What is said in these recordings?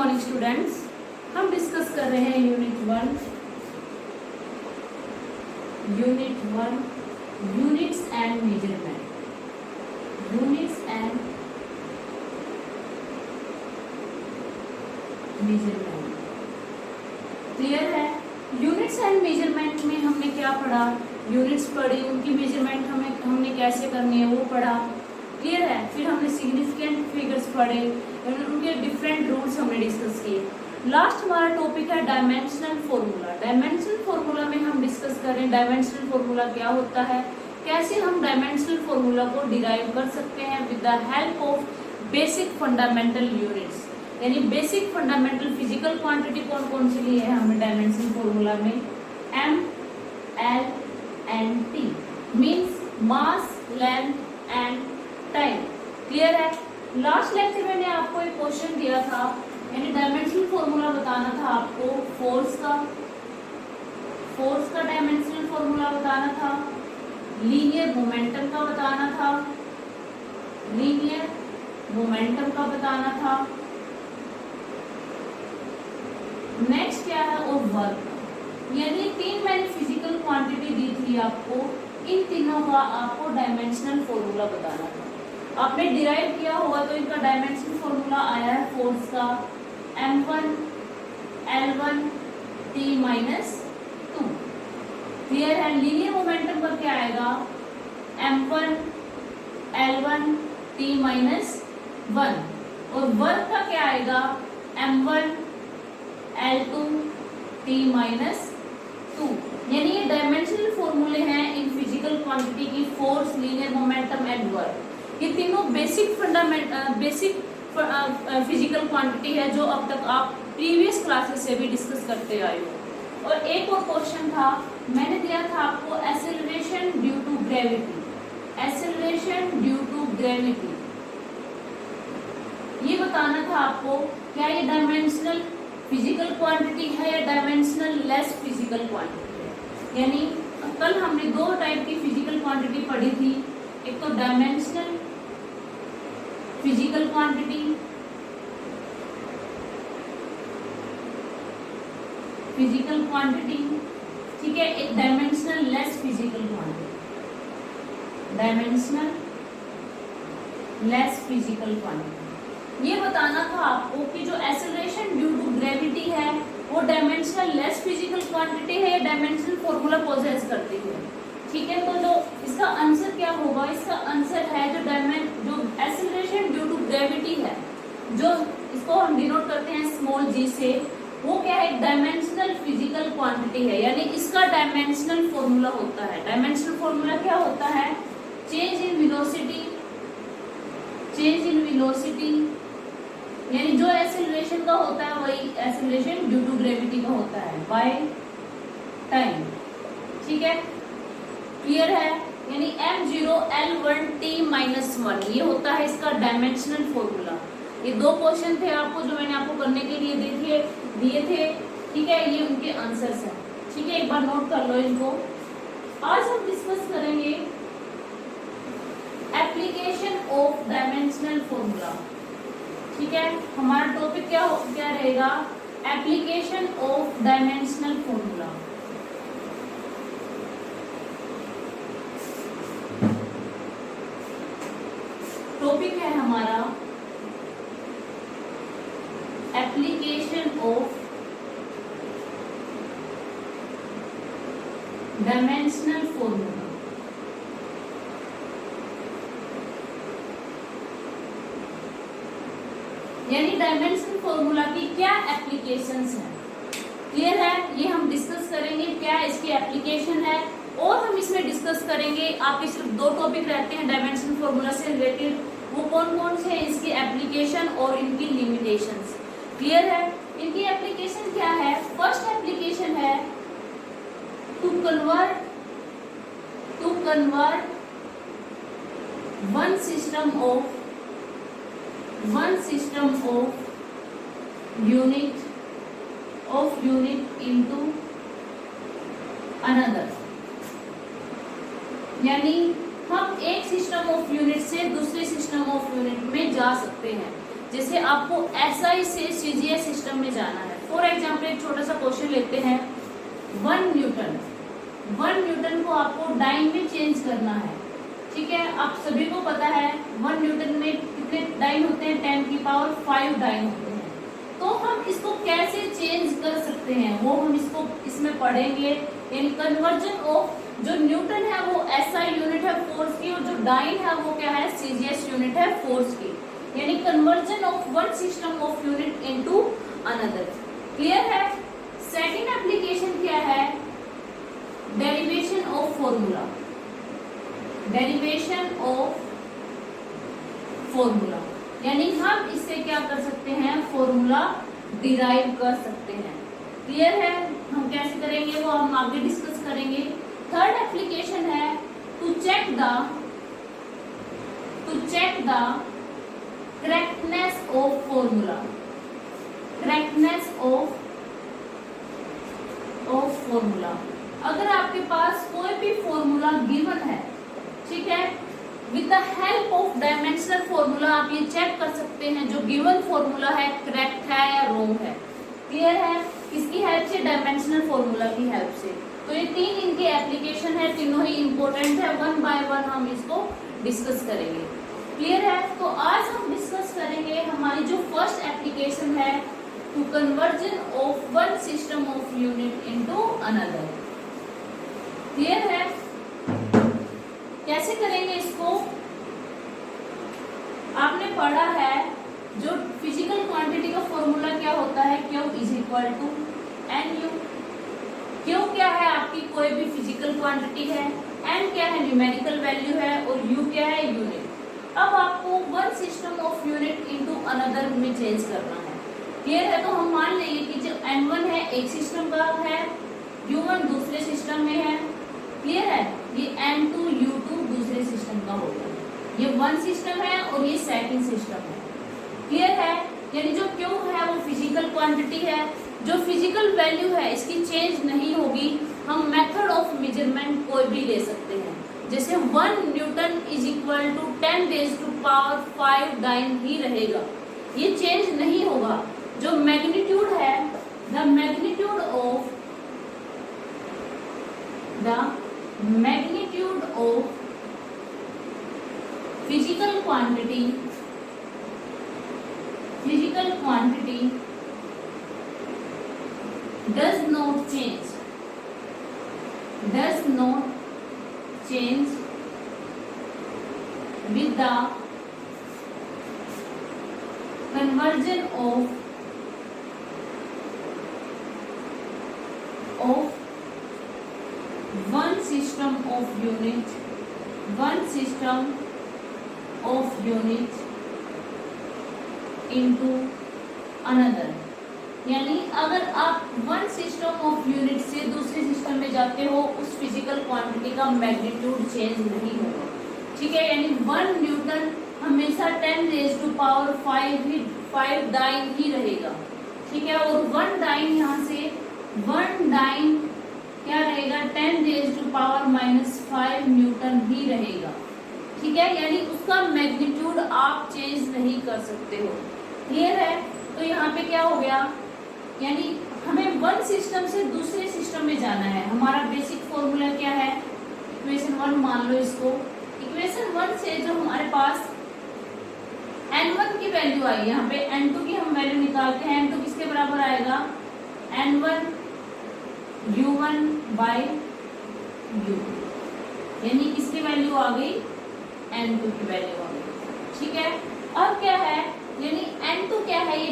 Morning students. हम discuss कर रहे हैं unit one units and measurement. Clear है? यूनिट्स एंड मेजरमेंट में हमने क्या पढ़ा? यूनिट्स पढ़ी, उनकी मेजरमेंट हमने कैसे करनी है वो पढ़ा। क्लियर है? फिर हमने सिग्निफिकेंट फिगर्स पढ़े, उनके डिफरेंट रूल्स हमने डिस्कस किए। लास्ट हमारा टॉपिक है डायमेंशनल फॉर्मूला। डायमेंशनल फॉर्मूला में हम डिस्कस करें डायमेंशनल फॉर्मूला क्या होता है, कैसे हम डायमेंशनल फॉर्मूला को डिराइव कर सकते हैं with the help of basic fundamental units. यानी बेसिक फंडामेंटल फिजिकल क्वांटिटी कौन कौन सी ली है हमने डायमेंशनल फॉर्मूला में? M, L and T means mass, length and time. Clear है? लास्ट लेक्चर में मैंने आपको एक क्वेश्चन दिया था, यानी डायमेंशनल फॉर्मूला बताना था आपको। फोर्स का डायमेंशनल फॉर्मूला बताना था, लीनियर मोमेंटम का बताना था, नेक्स्ट क्या है और वर्क। यानी तीन मैंने फिजिकल क्वांटिटी दी थी आपको, इन तीनों का आपको डायमेंशनल फॉर्मूला बताना था। आपने डिराइव किया होगा तो इनका डायमेंशनल फॉर्मूला आया है फोर्स का m1 L1 T-2। क्लियर है? लीनियर मोमेंटम का क्या आएगा? m1 L1 T-1। और वर्क का क्या आएगा? m1 L2 T-2। यानी ये डायमेंशनल फॉर्मूले हैं इन फिजिकल क्वांटिटी की, force, linear momentum and work. ये तीनों बेसिक फिजिकल क्वांटिटी है जो अब तक आप प्रीवियस क्लासेस से भी डिस्कस करते आए हो। और एक और क्वेश्चन था, मैंने दिया था आपको एक्सेलरेशन ड्यू टू ग्रेविटी। ये बताना था आपको क्या ये डायमेंशनल फिजिकल क्वांटिटी है या डायमेंशनल लेस फिजिकल क्वांटिटी है। यानी कल हमने दो टाइप की फिजिकल क्वांटिटी पढ़ी थी, एक तो डायमेंशनल फिजिकल क्वांटिटी, ठीक है, एक डायमेंशनल लेस फिजिकल क्वांटिटी। ये बताना था आपको कि जो एक्सेलरेशन ड्यू टू ग्रेविटी है वो डायमेंशनल लेस फिजिकल क्वांटिटी है या डायमेंशनल फॉर्मूला पोजेस करती है। ठीक है, तो जो इसका आंसर क्या होगा? इसका आंसर है जो एक्सेलरेशन ड्यू टू ग्रेविटी है, जो इसको हम डिनोट करते हैं स्मॉल g से, वो क्या है? डायमेंशनल फिजिकल क्वांटिटी है। यानी इसका डायमेंशनल फॉर्मूला होता है। डायमेंशनल फॉर्मूला क्या होता है? चेंज इन वेलोसिटी, यानी जो एक्सेलरेशन का होता है वही एक्सेलरेशन ड्यू टू ग्रेविटी का होता है बाय टाइम। ठीक है, क्लियर है? यानी m0 L1 T-1 ये होता है इसका डायमेंशनल फॉर्मूला। ये दो क्वेश्चन थे आपको जो मैंने आपको करने के लिए दिए थे। ठीक है, ये उनके आंसर्स हैं। ठीक है, एक बार नोट कर लो इनको। आज हम डिस्कस करेंगे एप्लीकेशन ऑफ डायमेंशनल फॉर्मूला। ठीक है, हमारा टॉपिक क्या रहेगा? Application of dimensional formula. Topic है हमारा एप्लीकेशन ऑफ डायमेंशनल फॉर्मूला। यानी डायमेंशनल फॉर्मूला की क्या एप्लीकेशंस हैं। क्लियर है? ये हम डिस्कस करेंगे क्या इसकी एप्लीकेशन है, और हम इसमें डिस्कस करेंगे आपके सिर्फ दो टॉपिक रहते हैं डायमेंशनल फॉर्मूला से रिलेटेड, वो कौन कौन से हैं, इसकी एप्लीकेशन और इनकी लिमिटेशंस। क्लियर है? इनकी एप्लीकेशन क्या है? फर्स्ट एप्लीकेशन है to convert one system of unit into another. यानी हम एक सिस्टम ऑफ यूनिट से दूसरे सिस्टम ऑफ यूनिट में जा सकते हैं। जैसे आपको एसआई से सीजीएस सिस्टम में जाना है। फॉर एग्जाम्पल एक छोटा सा क्वेश्चन लेते हैं, 1 न्यूटन को आपको डाइन में चेंज करना है। ठीक है, आप सभी को पता है 1 न्यूटन में कितने डाइन होते हैं, 10⁵ डाइन होते हैं। तो हम इसको कैसे चेंज कर सकते हैं वो हम इसमें पढ़ेंगे। यानी कन्वर्जन ऑफ, जो न्यूटन है वो एसआई यूनिट है फोर्स की, और जो डाइन है वो क्या है, सीजीएस यूनिट है फोर्स की। यानी conversion of one system of unit into another. Clear है। सेकंड एप्लीकेशन क्या है, derivation of formula. Derivation of formula यानी हम इससे क्या कर सकते हैं, फॉर्मूला डिराइव कर सकते हैं। क्लियर है। हम कैसे करेंगे वो हम आगे डिस्कस करेंगे। थर्ड एप्लीकेशन है to check the correctness of formula. Correctness of formula, अगर आपके पास कोई भी फॉर्मूला गिवन है, ठीक है, with the help of dimensional formula आप ये चेक कर सकते हैं जो गिवन फॉर्मूला है करेक्ट है या रॉन्ग है। क्लियर है। किसकी हेल्प से, डायमेंशनल फॉर्मूला की हेल्प से। तो ये तीन इनके एप्लीकेशन है, तीनों ही इंपॉर्टेंट है। 1 बाय 1 हम इसको डिस्कस करेंगे। क्लियर है। तो आज हम डिस्कस करेंगे हमारी जो फर्स्ट एप्लीकेशन है, to conversion of one system of unit into another. Clear है। कैसे करेंगे इसको, आपने पढ़ा है जो फिजिकल क्वांटिटी का फॉर्मूला क्या होता है, Q is equal to NU। Q क्या है, आपकी कोई भी फिजिकल क्वांटिटी है, N क्या है, न्यूमेरिकल वैल्यू है, और U क्या है, यूनिट। अब आपको one system of unit into another में चेंज करना है। क्लियर है। तो हम मान लेंगे कि जो N1 है एक सिस्टम का है, U1 दूसरे सिस्टम में है। क्लियर है। ये N2 U2 दूसरे सिस्टम का होगा। ये वन सिस्टम है और ये सेकंड सिस्टम है। क्लियर है। यानी जो Q है वो फिजिकल क्वांटिटी है, जो फिजिकल वैल्यू है इसकी चेंज नहीं होगी। हम मेथड ऑफ मेजरमेंट कोई भी ले सकते हैं, जैसे 1 newton is equal to 10⁵ dyne ही रहेगा, ये चेंज नहीं होगा। जो मैग्नीट्यूड है, the magnitude of physical quantity does not change with the conversion of one system of unit into another। यानी अगर आप वन सिस्टम ऑफ यूनिट से दूसरे सिस्टम में जाते हो, उस फिजिकल क्वांटिटी का मैग्नीट्यूड चेंज नहीं होगा। ठीक है। यानी 1 न्यूटन हमेशा 10⁵ डाइन ही रहेगा। ठीक है। और 1 डाइन यहाँ से 1 डाइन क्या रहेगा, 10⁻⁻5 न्यूटन ही रहेगा। ठीक है। यानी उसका मैग्नीट्यूड आप चेंज नहीं कर सकते हो। क्लियर है। तो यहाँ पे क्या हो गया, यानी हमें वन सिस्टम से दूसरे सिस्टम में जाना है। हमारा बेसिक फॉर्मूला क्या है, इक्वेशन 1 मान लो इसको। इक्वेशन 1 से जो हमारे पास N1 की वैल्यू आई, यहाँ पे N2 की हम वैल्यू निकालते हैं। N2 किसके बराबर आएगा, N1 U1 बाय U2। यानी किसकी वैल्यू आ गई, N2 की वैल्यू आ गई। ठीक है। अब क्या है, यानी N2 क्या है, ये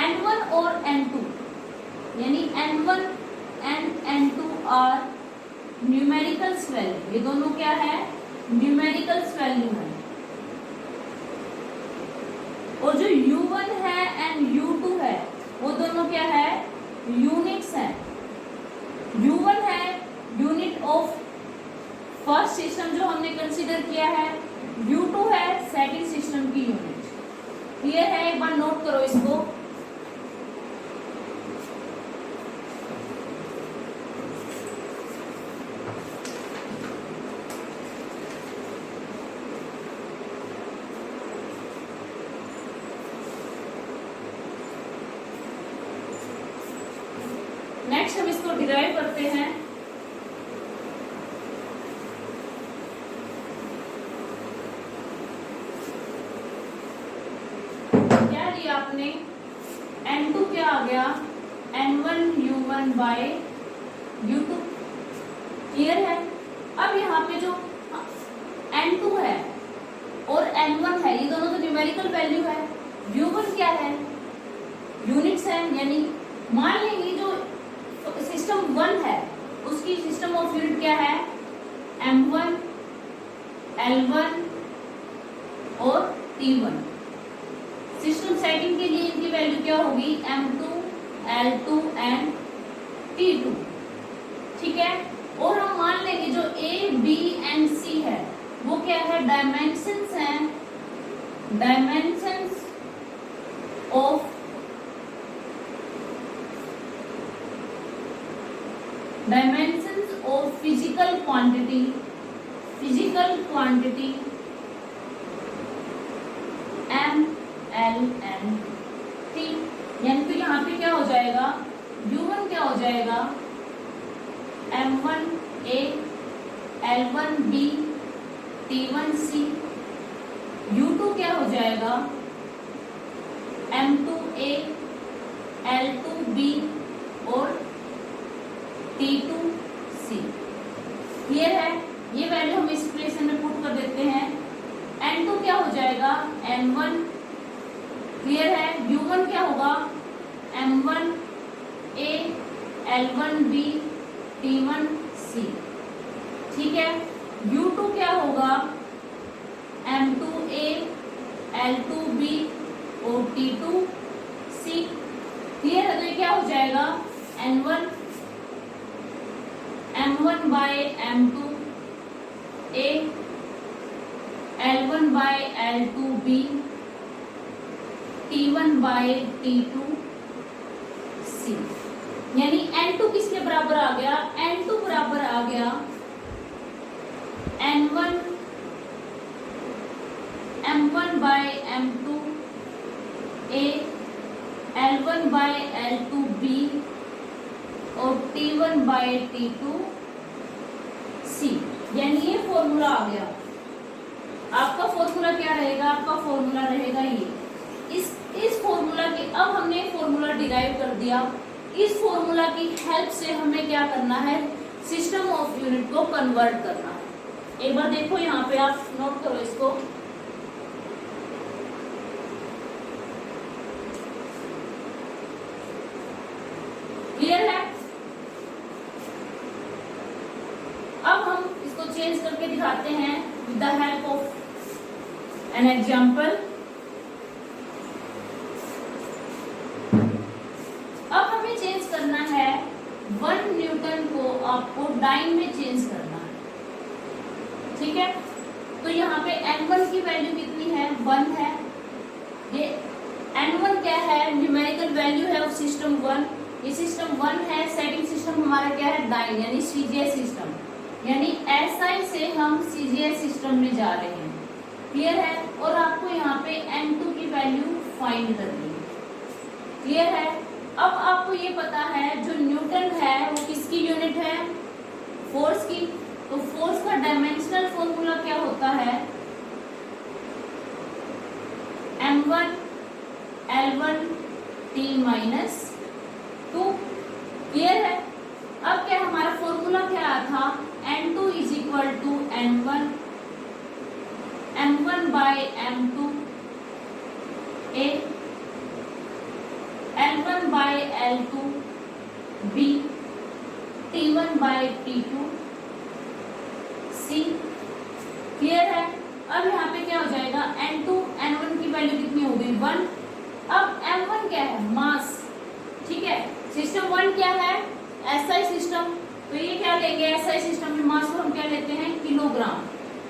N1 और N2, यानी N1 and N2 are numericals value. ये दोनों क्या है, न्यूमेरिकल्स वैल्यू है। और जो U1 है एंड U2 है वो दोनों क्या है, यूनिट्स है। U1 है यूनिट ऑफ फर्स्ट सिस्टम जो हमने कंसीडर किया है, U2 है सेकंड सिस्टम की यूनिट। क्लियर है। एक बार नोट करो इसको। डिराइव करते हैं। क्या लिया आपने, N2 क्या आ गया, N1U1 बाय U2। क्लियर है। अब यहाँ पे जो N2 है और N1 है, ये दोनों तो न्यूमेरिकल वैल्यू है। U1 क्या है, यूनिट्स है, यानी मान लेंगे जो सिस्टम 1 है उसकी सिस्टम ऑफ यूनिट क्या है, M1, L1 और T1। सिस्टम सेटिंग के लिए इनकी वैल्यू क्या होगी, M2, L2 एंड T2। ठीक है। और हम मान लेंगे जो A, B एंड C है वो क्या है, डायमेंशंस हैं, dimensions of physical quantity, M, L and T। यानी तो यहाँ पे क्या हो जाएगा, U1 क्या हो जाएगा, M1A, L1B, T1C। U2 क्या हो जाएगा, M2A, L2B और T2C। क्लियर है। ये वैल्यू हम इस इक्वेशन में पुट कर देते हैं। N2 क्या हो जाएगा, N1। क्लियर है। U1 क्या होगा, M1A, L1B, T1C। ठीक है। U2 क्या होगा, M2A, L2B और T2C। क्लियर है। तो ये क्या हो जाएगा, N1 M1 bye M2A, L1 bye L2B, T1 bye T2C। यानी N2 किसके बराबर आ गया, N2 बराबर आ गया N1 M1 bye M2A, L1 bye L2B और T1 बाय T2C। यानी ये फॉर्मूला आ गया। आपका फॉर्मूला क्या रहेगा, आपका फॉर्मूला रहेगा ये। इस फॉर्मूला के, अब हमने फॉर्मूला डिराइव कर दिया। इस फॉर्मूला की हेल्प से हमें क्या करना है, सिस्टम ऑफ यूनिट को कन्वर्ट करना है। एक बार देखो यहाँ पे, आप नोट करो इसको। क्लियर है। अब हम इसको चेंज करके दिखाते हैं with the help of an example. अब हमें चेंज करना है 1 न्यूटन को, आपको डाइन में चेंज करना है। ठीक है। तो यहाँ पे N1 की वैल्यू कितनी है, 1 है। ये N1 क्या है, न्यूमेरिकल वैल्यू है ऑफ सिस्टम 1। ये सिस्टम 1 है। सेटिंग सिस्टम हमारा क्या है, डाइन यानी CGS सिस्टम। यानी SI से हम CGS सिस्टम में जा रहे हैं। क्लियर है। और आपको यहाँ पे N2 की वैल्यू फाइंड करनी है। क्लियर है। अब आपको ये पता है जो न्यूटन है वो किसकी यूनिट है, फोर्स की। तो फोर्स का डायमेंशनल फॉर्मूला क्या होता है, M1 L1 T minus 2। Clear है। अब क्या हमारा फॉर्मूला क्या आया था, N2 is equal to N1 M1 by M2 A, L1 by L2 B, T1 by T2 C। Clear है। अब यहाँ पे क्या हो जाएगा, N2 N1 की वैल्यू कितनी हो गई, 1। अब M1 क्या है, मास। ठीक है। सिस्टम 1 क्या है, SI सिस्टम। तो ये क्या लेंगे, SI सिस्टम में मास को हम क्या लेते हैं, किलोग्राम।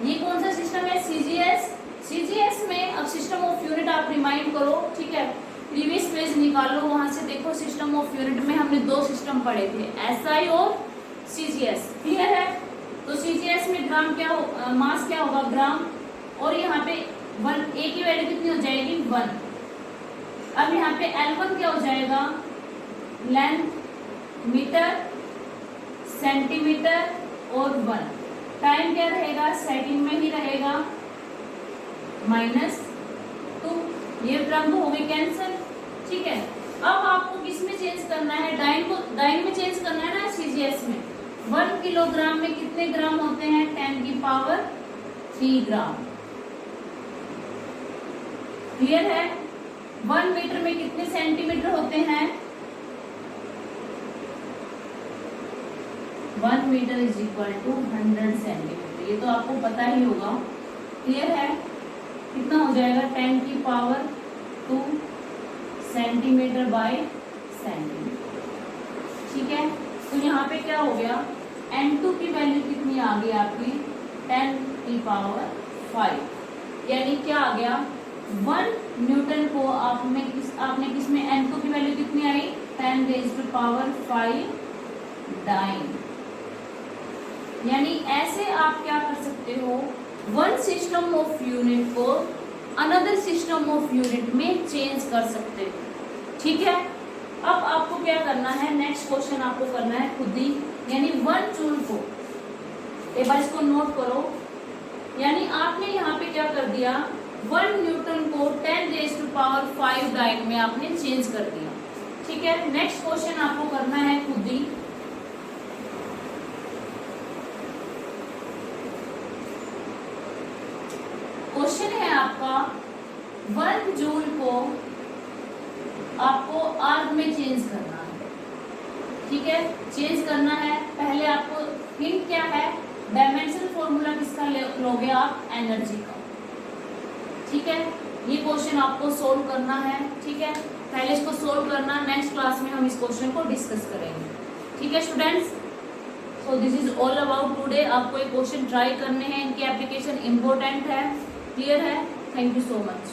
ये कौन सा सिस्टम है, CGS। CGS में अब सिस्टम ऑफ यूनिट आप रिमाइंड करो। ठीक है। प्रीवियस पेज निकालो, वहां से देखो सिस्टम ऑफ यूनिट में हमने 2 सिस्टम पढ़े थे, SI और CGS। क्लियर है। तो CGS में ग्राम क्या हो, मास क्या होगा, ग्राम। और यहाँ पे 1 A की वैल्यू कितनी हो जाएगी, 1। अब यहाँ पे L1 क्या हो जाएगा, लेंथ मीटर सेंटीमीटर और 1। टाइम क्या रहेगा, सेकंड में ही रहेगा, -2। ये टर्म हो गई कैंसिल। ठीक है, अब आपको किस में चेंज करना है, डाइन में चेंज करना है ना, सीजीएस में। 1 किलोग्राम में कितने ग्राम होते हैं, 10³ ग्राम। क्लियर है। 1 मीटर में कितने सेंटीमीटर होते हैं, 1 metre is equal to 100 centimetre. ये तो आपको पता ही होगा। क्लियर है। कितना हो जाएगा, 10⁻² सेंटीमीटर बाय सेंटीमीटर। ठीक है, तो यहाँ पे क्या हो गया, N2 की वैल्यू कितनी आ गई आपकी, 10⁵ यानी क्या आ गया, 1 न्यूटन को आपने किस में N2 की वैल्यू कितनी आई, 10⁵ डाइन। यानी ऐसे आप क्या कर सकते हो, वन सिस्टम ऑफ यूनिट को अनदर सिस्टम ऑफ यूनिट में चेंज कर सकते हो। ठीक है, अब आपको क्या करना है, नेक्स्ट क्वेश्चन आपको करना है खुद ही, यानी 1 जूल को, एक बार इसको नोट करो, यानी आपने यहाँ पे क्या कर दिया, 1 न्यूटन को 10⁵ डाइन में आपने चेंज कर दिया। ठीक है, नेक्स्ट क्वेश्चन आपको करना है खुद ही। क्वेश्चन है आपका, 1 जूल को आपको आर्ग में चेंज करना है। ठीक है, चेंज करना है। पहले आपको हिंट क्या है, डायमेंशन फॉर्मूला किसका लोगे आप, एनर्जी का। ठीक है, ये क्वेश्चन आपको सोल्व करना है। ठीक है, पहले इसको सोल्व करना, नेक्स्ट क्लास में हम इस क्वेश्चन को डिस्कस करेंगे। ठीक है students, so this is all about today. आपको ये क्वेश्चन ट्राई करने हैं, इनकी एप्लीकेशन इंपॉर्टेंट है। क्लियर है, थैंक यू सो मच।